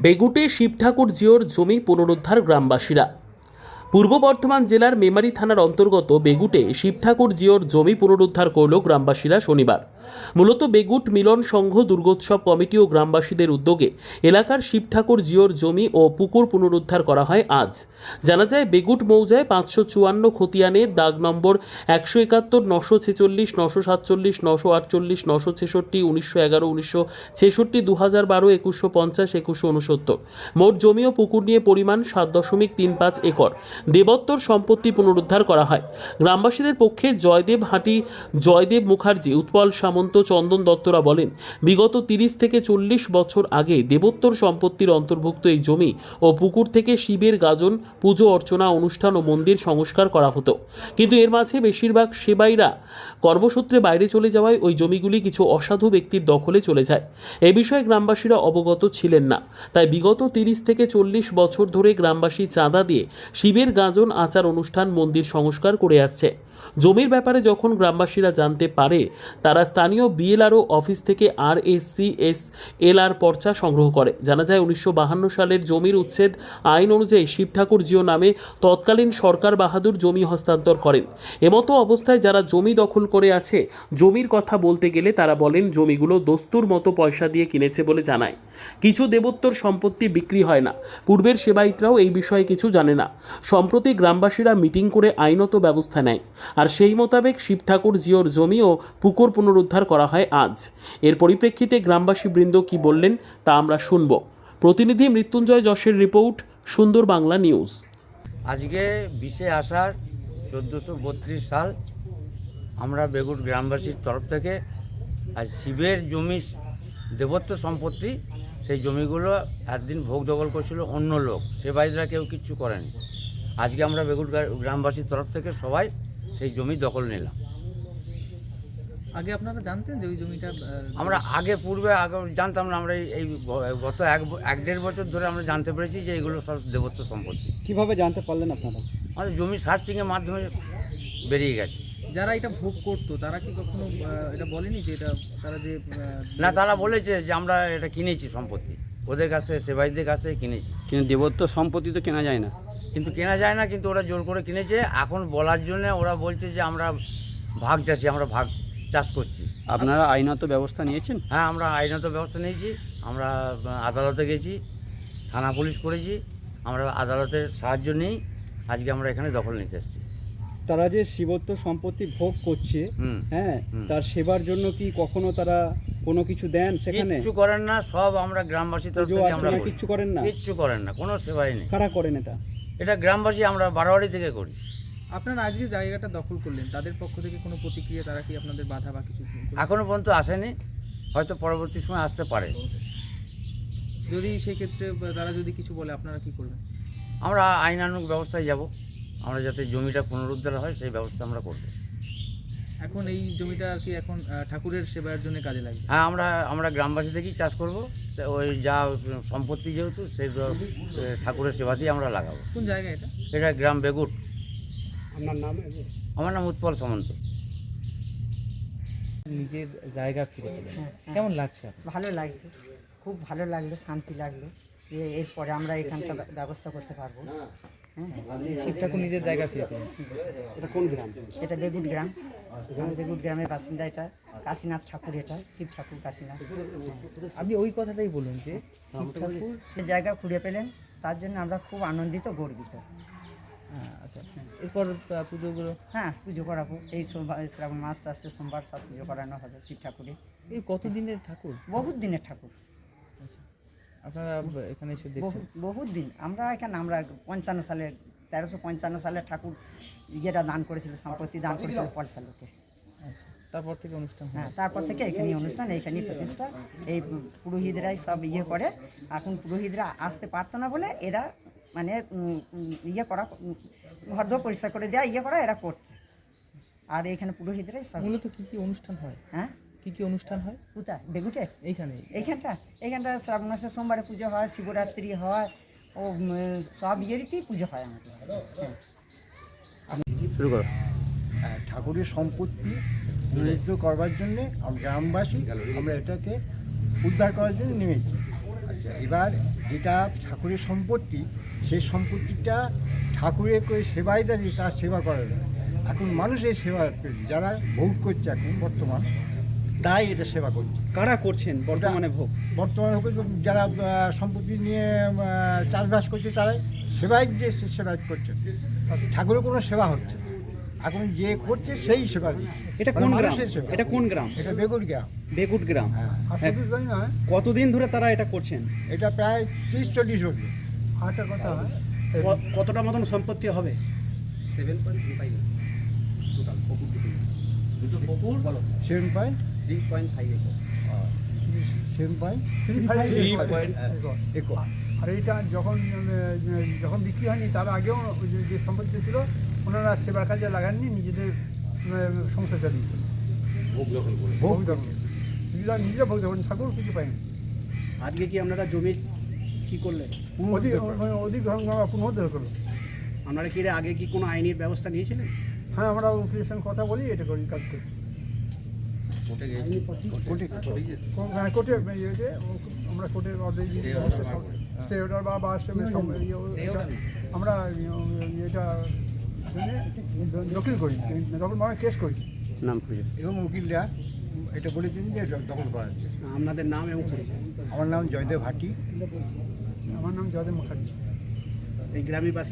বেগুটে শিব ঠাকুর জিওর জমি পুনরুদ্ধার গ্রামবাসীরা। পূর্ব বর্ধমান জেলার মেমারি থানার অন্তর্গত বেগুটে শিব ঠাকুর জিওর জমি পুনরুদ্ধার করল গ্রামবাসীরা শনিবার। মূলত বেগুট মিলন সংঘ দুর্গোৎসব কমিটি ও গ্রামবাসীদের উদ্যোগে এলাকার শিব ঠাকুর জিওর জমি ও পুকুর পুনরুদ্ধার করা হয় আজ। জানা যায়, বেগুট মৌজায় 554 খতিয়ানে দাগ নম্বর 171, 946, 947, 948, 966, 1911, 1966, 2012, 2150, 2169 মোট জমি ও পুকুর নিয়ে পরিমাণ 7.35 একর দেবত্তর সম্পত্তি পুনরুদ্ধার করা হয়। গ্রামবাসীদের পক্ষে জয়দেব হাটি, জয়দেব মুখার্জি, উৎপল সামন্ত, চন্দন দত্তরা বলেন, বিগত 30 থেকে 40 বছর আগে দেবত্তর সম্পত্তির অন্তর্ভুক্ত এই জমি ও পুকুর থেকে শিবের গাজন, পুজো অর্চনা, অনুষ্ঠান ও মন্দির সংস্কার করা হতো। কিন্তু এর মাঝে বেশিরভাগ সেবাইরা কর্মসূত্রে বাইরে চলে যাওয়ায় ওই জমিগুলি কিছু অসাধু ব্যক্তির দখলে চলে যায়। এ বিষয়ে গ্রামবাসীরা অবগত ছিলেন না, তাই বিগত 30 থেকে 40 বছর ধরে গ্রামবাসী চাঁদা দিয়ে শিবের গাজন, আচার অনুষ্ঠান, মন্দির সংস্কার করে আসছে। জমির ব্যাপারে যখন গ্রামবাসীরা জানতে পারে, তারা স্থানীয় বিএলআরও অফিস থেকে RSCSLR পর্চা সংগ্রহ করে। জানা যায়, 1952 সালের জমির উচ্ছেদ আইন অনুযায়ী শিব ঠাকুর জিও নামে তৎকালীন সরকার বাহাদুর জমি হস্তান্তর করেন। এমতো অবস্থায় যারা জমি দখল করে আছে, জমির কথা বলতে গেলে তারা বলেন জমিগুলো দস্তুর মতো পয়সা দিয়ে কিনেছে বলে জানায়। কিছু দেবোত্তর সম্পত্তি বিক্রি হয় না। পূর্বের সেবায়িতরাও এই বিষয়ে কিছু জানে না। সম্প্রতি গ্রামবাসীরা মিটিং করে আইনত ব্যবস্থা নেয়, আর সেই মোতাবেক শিব ঠাকুর জিওর জমি ও পুকুর পুনরুদ্ধার করা হয় আজ। এর পরিপ্রেক্ষিতে গ্রামবাসী বৃন্দ কি বললেন তা আমরা শুনব। প্রতিনিধি মৃত্যুঞ্জয় যশের রিপোর্ট, সুন্দর বাংলা নিউজ। আজকে 20শে আষাঢ় 1432 সাল আমরা বেগুট গ্রামবাসীর তরফ থেকে আর শিবের জমি দেবত্ব সম্পত্তি, সেই জমিগুলো একদিন ভোগ দখল করছিল অন্য লোক, সেবায়িতরা কেউ কিচ্ছু করেনি। আজকে আমরা বেগুট গ্রামবাসীর তরফ থেকে সবাই সেই জমি দখল নিলাম। আগে আপনারা জানতেন যে ওই জমিটা? আমরা পূর্বে জানতাম না। আমরা এই গত 1-1.5 বছর ধরে আমরা জানতে পেরেছি যে এগুলো সব দেবত্ব সম্পত্তি। কিভাবে জানতে পারলেন আপনারা? আমাদের জমি সার্চিংয়ের মাধ্যমে বেরিয়ে গেছে। যারা এটা ভোগ করতো তারা কি কখনো এটা বলেনি যে এটা তারা যে না, তারা বলেছে যে আমরা এটা কিনেছি সম্পত্তি, ওদের কাছ থেকে, সেবাইদের কাছ থেকে কিনেছি। কিন্তু দেবত্ব সম্পত্তি তো কেনা যায় না। কিন্তু ওরা জোর করে কিনেছে। এখন বলার জন্য ওরা বলছে যে আমরা ভাগ চাষি, আমরা ভাগ চাষ করছি। আপনারা আইনত ব্যবস্থা নিয়েছেন? হ্যাঁ, আমরা আইনত ব্যবস্থা নিয়েছি। আমরা আদালতে গেছি, থানা পুলিশ করেছি। আমরা আদালতের সাহায্য নিই আজকে আমরা এখানে দখল নিতে এসেছি। তারা যে শিবত্ব সম্পত্তি ভোগ করছে, হ্যাঁ, তার সেবার জন্য কি কখনো তারা কোনো কিছু দেন? সেখানে কিচ্ছু করেন না। সব আমরা গ্রামবাসীর তরফ থেকে আমরা করি। কিচ্ছু করেন না? কিচ্ছু করেন না, কোনো সেবাই নেই। কারা করেন এটা গ্রামবাসী, আমরা বারোয়ারি থেকে করি। আপনারা আজকে জায়গাটা দখল করলেন, তাদের পক্ষ থেকে কোনো প্রতিক্রিয়া, তারা কি আপনাদের বাধা বা কিছু? এখনো পর্যন্ত আসেনি, হয়তো পরবর্তী সময় আসতে পারে। যদি সেই ক্ষেত্রে তারা যদি কিছু বলে, আপনারা কি করবেন? আমরা আইনানুগ ব্যবস্থায় যাব। আমরা যাতে জমিটা পুনরুদ্ধার হয় সেই ব্যবস্থা আমরা করব। এখন এই জমিটা আর কি এখন ঠাকুরের সেবার জন্য কাজে লাগবে? হ্যাঁ, আমরা গ্রামবাসী থেকেই চাষ করব। ওই যা সম্পত্তি যেহেতু সেই ঠাকুরের সেবাতেই আমরা লাগাবো। কোন জায়গা এটা? এটা গ্রাম বেগুট। আপনার নাম? আমার নাম উৎপল সামন্ত। নিজের জায়গা ফিরে পেলেন, কেমন লাগছে? ভালো লাগছে, খুব ভালো লাগলো, শান্তি লাগলো। এরপরে আমরা এখানকার ব্যবস্থা করতে পারবো। হ্যাঁ, শিব ঠাকুর নিজের জায়গা ফিরে পেলেন। এটা কোন গ্রাম? এটা বেগুট গ্রাম। বেগুট গ্রামের বাসিন্দা। এটা কাশীনাথ ঠাকুর, এটা শিব ঠাকুর কাশীনাথ। আপনি ওই কথাটাই বলুন যে শিব ঠাকুর সে জায়গা খুঁড়ে পেলেন, তার জন্য আমরা খুব আনন্দিত, গর্বিত। আচ্ছা, এরপর পুজোগুলো? হ্যাঁ, পুজো করাবো। এই সোমবার, শ্রাবণ মাস আসছে, সোমবার সব পুজো করানো হবে শিব ঠাকুরের। এই কতদিনের ঠাকুর? বহুত দিনের ঠাকুর। আচ্ছা, আপনারা এখানে এসে দেখছেন? বহুত দিন। আমরা 55 সালে, 1355 সালে ঠাকুর ইয়েটা দান করেছিল, সম্পত্তি দান করেছিল পয়সা লোকে। আচ্ছা, তারপর থেকে অনুষ্ঠান? হ্যাঁ, তারপর থেকে এখানেই অনুষ্ঠান, এইখানেই প্রতিষ্ঠা। এই পুরোহিতরাই সব ইয়ে করে। এখন পুরোহিতরা আসতে পারতো না বলে এরা মানে ইয়ে করা, ভদ্র পরিষ্কার করে দেওয়া, ইয়ে করা এরা করছে। আর এইখানে পুরোহিতরাই সব। মূলত কী কী অনুষ্ঠান হয়? হ্যাঁ, কী অনুষ্ঠান হয়? কোথায়? বেগুটে? এইখানটা শ্রাবণ মাসে সোমবারে পুজো হয়, শিবরাত্রি হয়, ও সব ইয়েরই পুজো হয় আমাদের। শুরু করো। ঠাকুরের সম্পত্তি দরিদ্র করবার জন্যে গ্রামবাসী আমরা এটাকে উদ্ধার করার জন্য নেমেছি। এবার যেটা ঠাকুরের সম্পত্তি, সেই সম্পত্তিটা ঠাকুরের করে সেবাই দাঁড়িয়ে তার সেবা করা যায়। এখন মানুষের সেবা যারা ভোগ করছে এখন বর্তমান, তাই এটা সেবা করছে। কারা করছেন বর্তমানে ভোগ? বর্তমানে যারা সম্পত্তি নিয়ে চাষবাস করছে তারাই সেবাই যে সেবা করছে, ঠাকুরের কোনো সেবা হচ্ছে না। এখন যে করছে সেই সেবা দিচ্ছে। এটা কোন মানে গ্রাম? মানুষের সেবা। এটা কোন গ্রাম? এটা বেগুড় গ্রাম। বেগুট গ্রাম। হ্যাঁ, হ্যাঁ। কতদিন ধরে তারা এটা করছেন? এটা প্রায় 30-40 বছর। আচ্ছা, কথা হয় কতটা মতন সম্পত্তি হবে? 7.5 একর। আর এইটা যখন যখন বিক্রি হয়নি তার আগেও যে সম্পত্তি ছিল ওনারা সেবার কাজে লাগাননি, নিজেদের সংসার চালিয়েছেন। ভোগ দখল নিজেরা ভোগ দখল, ঠাকুর কিছু পায়নি। আজকে কি আপনারা জমি কি করলেন? অধিগ্রহণ আমরা পুনরুদ্ধার করলো। আপনারা কি এর আগে কি কোনো আইনের ব্যবস্থা নিয়েছিলেন? হ্যাঁ, আমরা উকিলের সঙ্গে কথা বলি, এটা করি, কাজ করি। কোর্টে আমরা কোর্টের স্টে অর্ডার বা আমরা এটা দখল করি, দখল মানে কেস করি। নাম খুঁজে। এবং উকিলরা এটা বলেছেন যে দখল করা হচ্ছে। আপনাদের নাম এবং পরিচয়? আমার নাম জয়দেব ভাটি। আমার নাম জয়দেব মুখার্জি। এই গ্রামের বাসী